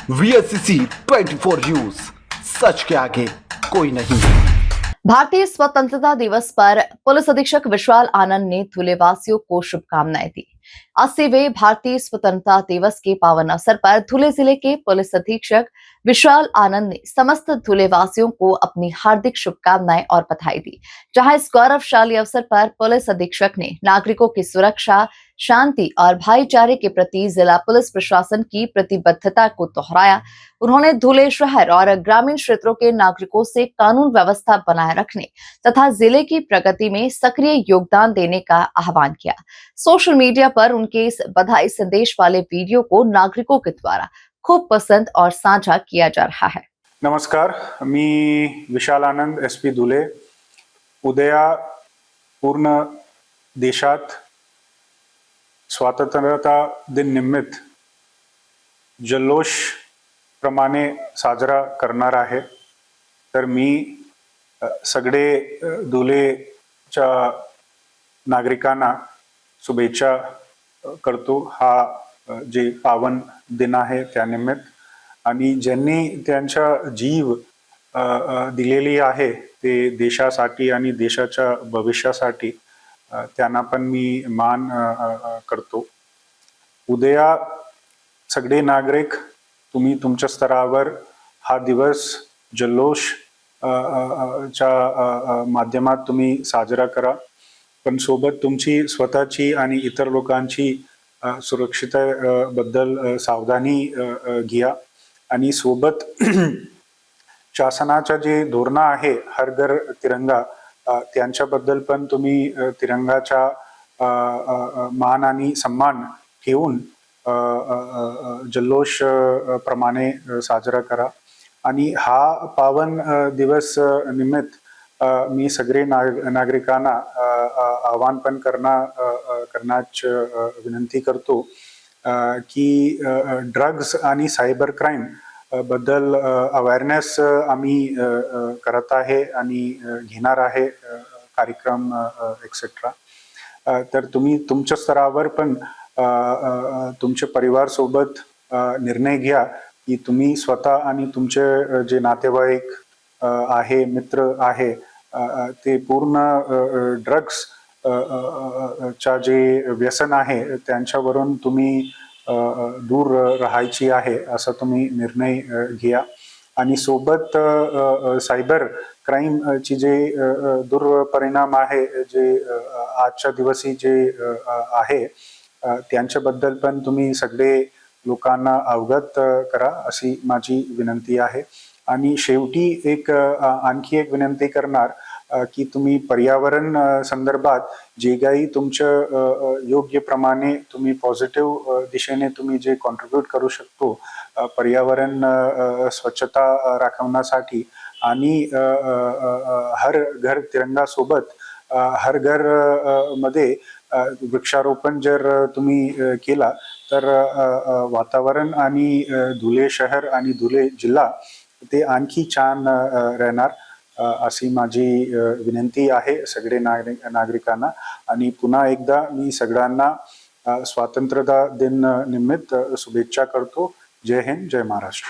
VSCC 24 news, सच के आगे कोई नहीं। भारतीय स्वतंत्रता दिवस पर पुलिस अधीक्षक विशाल आनंद ने धुले वासियों को शुभकामनाएं दी। 80वें भारतीय स्वतंत्रता दिवस के पावन अवसर पर धुले जिले के पुलिस अधीक्षक विशाल आनंद ने समस्त धुले वासियों को अपनी हार्दिक शुभकामनाएं और बधाई दी। जहां इस गौरवशाली अवसर पर पुलिस अधीक्षक ने नागरिकों की सुरक्षा, शांति और भाईचारे के प्रति जिला पुलिस प्रशासन की प्रतिबद्धता को दोहराया। उन्होंने धुले शहर और ग्रामीण क्षेत्रों के नागरिकों से कानून व्यवस्था बनाए रखने तथा जिले की प्रगति में सक्रिय योगदान देने का आह्वान किया। सोशल मीडिया पर उनके इस बधाई संदेश वाले वीडियो को नागरिकों के द्वारा खूब पसंद और साझा किया जा रहा है। नमस्कार, मी विशाल आनंद, SP धुले। उद्या पूर्ण देशात स्वातंत्र्यता दिन निमित्त जल्लोष प्रमाणे साजरा करणार आहे। तर मी सगळे धुलेच्या नागरिकांना शुभेच्छा करतो हा जे पावन दिन आहे त्यानिमित्त, आणि ज्यांनी त्यांचा जीव दिलेली आहे ते देशासाठी आणि देशाच्या भविष्यासाठी, त्यांना पण मी मान करतो। उद्या सगळे नागरिक तुम्ही तुमच्या स्तरावर हा दिवस जल्लोष च्या माध्यमात तुम्ही साजरा करा, पण सोबत तुमची स्वतःची आणि इतर लोकांची सुरक्षिततेबद्दल सावधानी घ्या, आणि सोबत शासनाचे जे धोरण आहे हर घर तिरंगा, त्यांच्याबद्दल पण तुम्ही तिरंगाचा मान आणि सन्मान ठेवून जल्लोष प्रमाणे साजरा करा। आणि हा पावन दिवस निमित्त मी सगळे नागरिकांना आवाहन पण करण्याची विनंती करतो की ड्रग्स आणि सायबर क्राईम बद्दल अवेअरनेस आम्ही करत आहे आणि घेणार आहे कार्यक्रम एक्सेट्रा। तर तुम्ही तुमच्या स्तरावर पण तुमच्या परिवार सोबत निर्णय घ्या की तुम्ही स्वतः आणि तुमचे जे नातेवाईक आहे, मित्र आहे, ते पूर्ण ड्रग्स चा जे व्यसन आहे त्यांच्यावरून तुम्ही दूर राहायची आहे असं तुम्ही निर्णय घ्या। आणि सोबत सायबर क्राईम ची जे दुर्परिणाम आहे जे आजच्या दिवशी जे आहे त्यांच्याबद्दल पण तुम्ही सगळे लोकांना अवगत करा अशी माझी विनंती आहे। आणि शेवटी एक आणखी एक विनंती करणार की तुम्ही पर्यावरण संदर्भात जे काही तुमच्या योग्य प्रमाणे तुम्ही पॉझिटिव्ह दिशेने तुम्ही जे कॉन्ट्रीब्यूट करू शकतो पर्यावरण स्वच्छता राखण्यासाठी, आणि हर घर तिरंगा सोबत हर घर मध्ये वृक्षारोपण जर तुम्ही केला तर वातावरण आणि धुले शहर आणि धुले जिल्हा ते आणखी छान राहणार अशी माझी विनंती आहे सगळे नागरिकांना। आणि पुन्हा एकदा मी सगळ्यांना स्वातंत्र्यता दिन निमित्त शुभेच्छा करतो। जय हिंद, जय महाराष्ट्र।